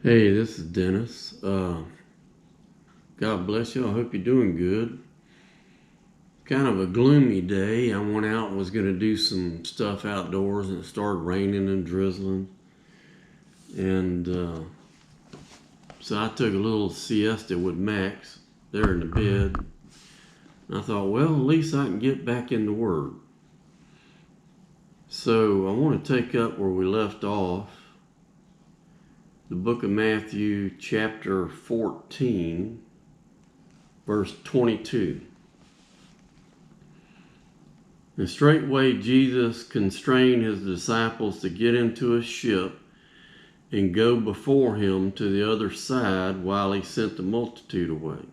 Hey, this is Dennis. God bless you. I hope you're doing good. Kind of a gloomy day. I went out and was going to do some stuff outdoors, and it started raining and drizzling. And so I took a little siesta with Max there in the bed. And I thought, well, at least I can get back in the Word. So I want to take up where we left off. The book of Matthew, chapter 14, verse 22. And straightway Jesus constrained his disciples to get into a ship and go before him to the other side while he sent the multitude away.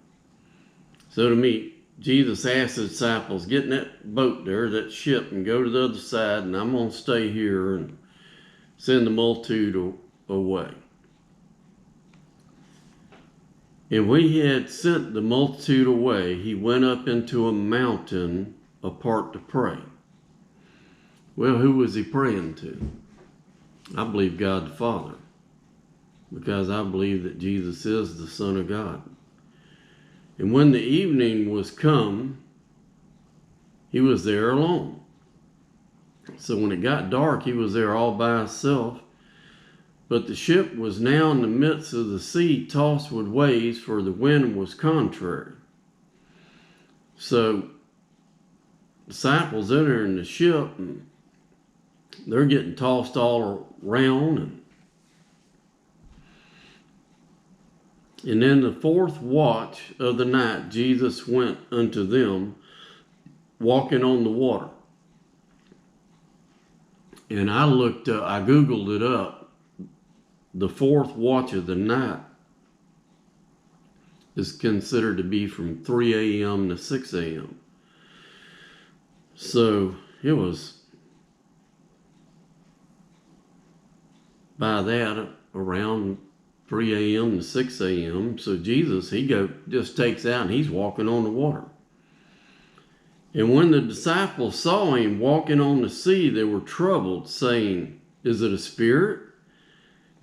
So to me, Jesus asked the disciples, get in that boat there, that ship, and go to the other side, and I'm going to stay here and send the multitude away. And when he had sent the multitude away, he went up into a mountain apart to pray. Well, who was he praying to? I believe God the Father, because I believe that Jesus is the Son of God. And when the evening was come, he was there alone. So when it got dark, he was there all by himself. But the ship was now in the midst of the sea, tossed with waves, for the wind was contrary. So disciples enter in the ship, and they're getting tossed all around. And in the fourth watch of the night, Jesus went unto them, walking on the water. And I Googled it up. The fourth watch of the night is considered to be from 3 a.m. to 6 a.m. So it was by that around 3 a.m. to 6 a.m. So Jesus, just takes out and he's walking on the water. And when the disciples saw him walking on the sea, they were troubled, saying, is it a spirit?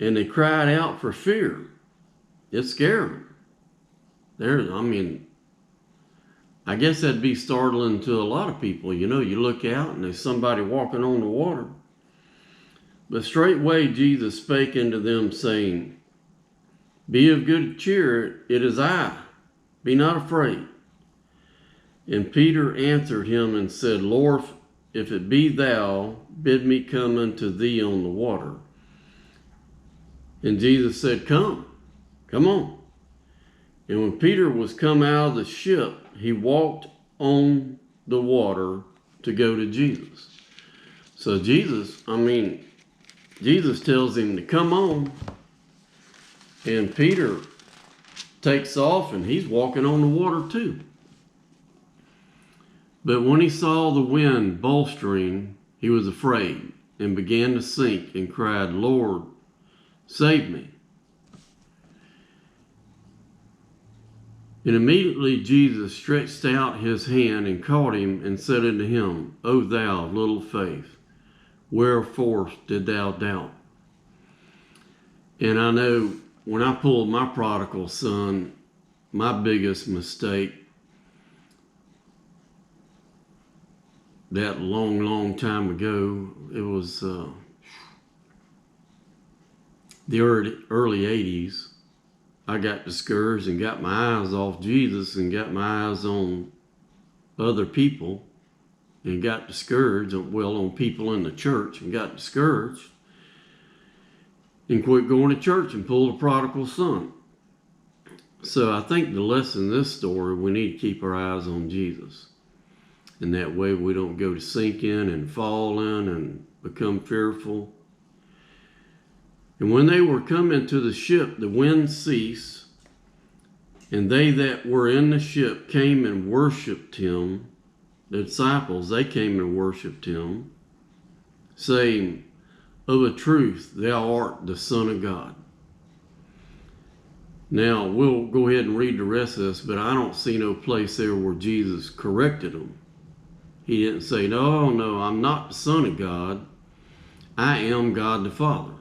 And they cried out for fear. It scared them. I guess that'd be startling to a lot of people. You look out and there's somebody walking on the water. But straightway Jesus spake unto them, saying, be of good cheer, it is I, be not afraid. And Peter answered him and said, Lord, if it be thou, bid me come unto thee on the water. And Jesus said, come on. And when Peter was come out of the ship, he walked on the water to go to Jesus. So Jesus tells him to come on. And Peter takes off and he's walking on the water too. But when he saw the wind bolstering, he was afraid and began to sink and cried, Lord, save me. And immediately Jesus stretched out his hand and caught him and said unto him, O thou of little faith, wherefore did thou doubt? And I know when I pulled my prodigal son, my biggest mistake that long time ago, it was the early 80s, I got discouraged and got my eyes off Jesus and got my eyes on other people and got discouraged, on people in the church, and got discouraged and quit going to church and pulled a prodigal son. So I think the lesson in this story, we need to keep our eyes on Jesus. And that way we don't go to sinking and falling and become fearful. And when they were come into the ship, the wind ceased, and they that were in the ship came and worshipped him. The disciples, they came and worshipped him, saying, of a truth, thou art the Son of God. Now, we'll go ahead and read the rest of this, but I don't see no place there where Jesus corrected them. He didn't say, no, I'm not the Son of God. I am God the Father.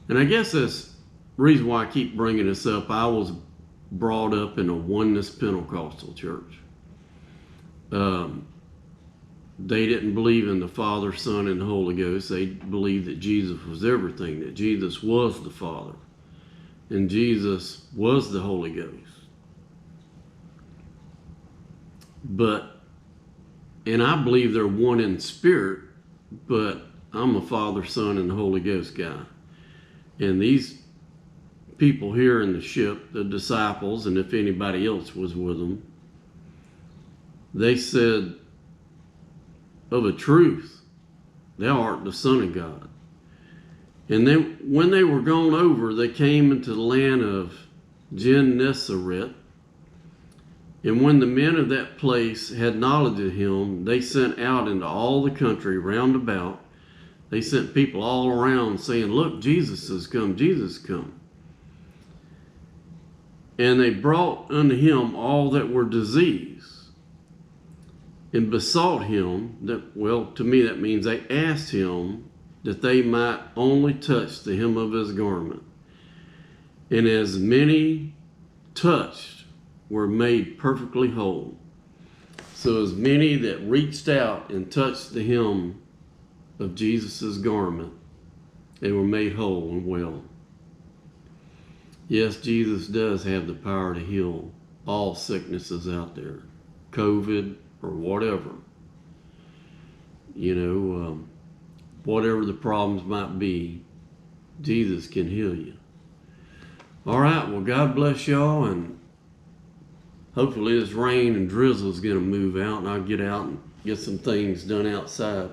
And I guess that's reason why I keep bringing this up, I was brought up in a oneness Pentecostal church. They didn't believe in the Father, Son, and the Holy Ghost. They believed that Jesus was everything, that Jesus was the Father, and Jesus was the Holy Ghost. And I believe they're one in spirit, but I'm a Father, Son, and the Holy Ghost guy. And these people here in the ship, the disciples, and if anybody else was with them, they said, of a truth, thou art the Son of God. And then when they were gone over, they came into the land of Gennesaret. And when the men of that place had knowledge of him, they sent out into all the country round about. They sent people all around saying, look, Jesus has come, Jesus has come. And they brought unto him all that were diseased, and besought him, that, well, to me that means they asked him that they might only touch the hem of his garment. And as many touched were made perfectly whole. So as many that reached out and touched the hem of Jesus' garment, they were made whole and well. Yes, Jesus does have the power to heal all sicknesses out there, COVID or whatever. You know, whatever the problems might be, Jesus can heal you. All right, well, God bless y'all, and hopefully this rain and drizzle is going to move out, and I'll get out and get some things done outside.